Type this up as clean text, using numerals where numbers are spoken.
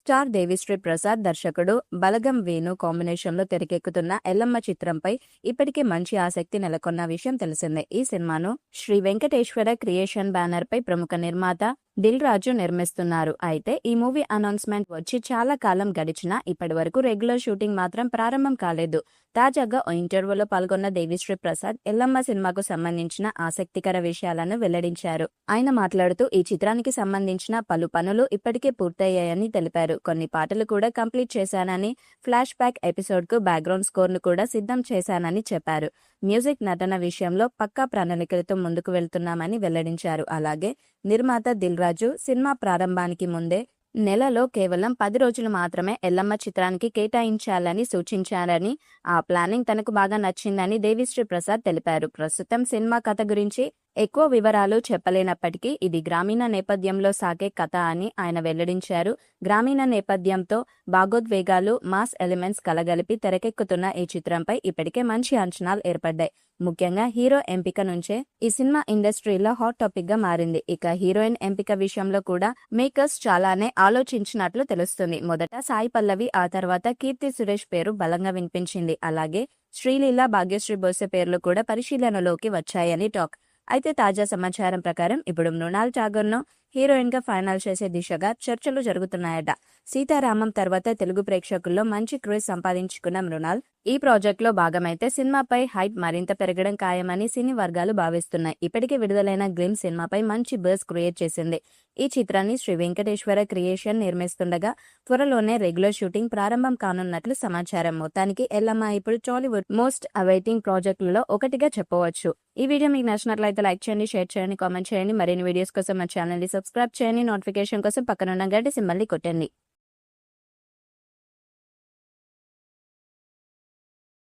Star Devi Sri Prasad, దర్శకుడు బలగం వేణు కాంబినేషన్లో తెరకెక్కుతున్న ఎల్లమ్మ చిత్రంపై ఇప్పటికే మంచి ఆసక్తి నెలకొన్న విషయం తెలిసిందే. ఈ సినిమాను శ్రీ వెంకటేశ్వర క్రియేషన్ బ్యానర్ పై ప్రముఖ నిర్మాత దిల్ రాజు నిర్మిస్తున్నారు. అయితే ఈ మూవీ అనౌన్స్మెంట్ వచ్చి చాలా కాలం గడిచినా ఇప్పటి వరకు రెగ్యులర్ షూటింగ్ మాత్రం ప్రారంభం కాలేదు. తాజాగా ఓ ఇంటర్వ్యూలో పాల్గొన్న దేవిశ్రీ ప్రసాద్ ఎల్లమ్మ సినిమాకు సంబంధించిన ఆసక్తికర విషయాలను వెల్లడించారు. ఆయన మాట్లాడుతూ ఈ చిత్రానికి సంబంధించిన పలు పనులు ఇప్పటికే పూర్తయ్యాయని తెలిపారు. కొన్ని పాటలు కూడా కంప్లీట్ చేశానని, ఫ్లాష్ బ్యాక్ ఎపిసోడ్ కు బ్యాక్గ్రౌండ్ స్కోర్ ను కూడా సిద్ధం చేశానని చెప్పారు. మ్యూజిక్, నటన విషయంలో పక్కా ప్రణాళికలతో ముందుకు వెళ్తున్నామని వెల్లడించారు. అలాగే నిర్మాత దిల్ రాజు సినిమా ప్రారంభానికి ముందే నెలలో కేవలం 10 రోజులు మాత్రమే ఎల్లమ్మ చిత్రానికి కేటాయించాలని సూచించారని, ఆ ప్లానింగ్ తనకు బాగా నచ్చిందని దేవిశ్రీ ప్రసాద్ తెలిపారు. ప్రస్తుతం సినిమా కథ గురించి ఎక్కువ వివరాలు చెప్పలేనప్పటికీ ఇది గ్రామీణ నేపథ్యంలో సాగే కథ అని ఆయన వెల్లడించారు. గ్రామీణ నేపథ్యంతో భాగోద్వేగాలు, మాస్ ఎలిమెంట్స్ కలగలిపి తెరకెక్కుతున్న ఈ చిత్రంపై ఇప్పటికే మంచి అంచనాలు ఏర్పడ్డాయి. ముఖ్యంగా హీరో ఎంపిక నుంచే ఈ సినిమా ఇండస్ట్రీలో హాట్ టాపిక్ గా మారింది. ఇక హీరోయిన్ ఎంపిక విషయంలో కూడా మేకర్స్ చాలానే ఆలోచించినట్లు తెలుస్తుంది. మొదట సాయి పల్లవి, ఆ తర్వాత కీర్తి సురేష్ పేరు బలంగా వినిపించింది. అలాగే శ్రీలీల, భాగ్యశ్రీ బోసే పేర్లు కూడా పరిశీలనలోకి వచ్చాయని టాక్. అయితే తాజా సమాచారం ప్రకారం ఇప్పుడు మృణాల్ ఠాగూర్ ను హీరోయిన్ గా ఫైనల్ చేసే దిశగా చర్చలు జరుగుతున్నాయట. సీతారామం తర్వాత తెలుగు ప్రేక్షకుల్లో మంచి క్రేజ్ సంపాదించుకున్న మృణాల్ ఈ ప్రాజెక్ట్ లో భాగమైతే సినిమాపై హైప్ మరింత పెరగడం ఖాయమని సినీ వర్గాలు భావిస్తున్నాయి. ఇప్పటికే విడుదలైన గ్లిమ్ సినిమాపై మంచి బజ్ క్రియేట్ చేసింది. ఈ చిత్రాన్ని శ్రీ వెంకటేశ్వర క్రియేషన్ నిర్మిస్తుండగా త్వరలోనే రెగ్యులర్ షూటింగ్ ప్రారంభం కానున్నట్లు సమాచారం. మొత్తానికి ఎల్లమ్మ ఇప్పుడు టాలీవుడ్ మోస్ట్ అవైటింగ్ ప్రాజెక్టులలో ఒకటిగా చెప్పవచ్చు. ఈ వీడియో మీకు నచ్చినట్లయితే లైక్ చేయండి, షేర్ చేయండి, కామెంట్ చేయండి. మరిన్ని వీడియోస్ కోసం మా ఛానల్ ని సబ్స్క్రైబ్ చేయండి. నోటిఫికేషన్ కోసం పక్కనున్న గంట సింబల్ ని కొట్టండి.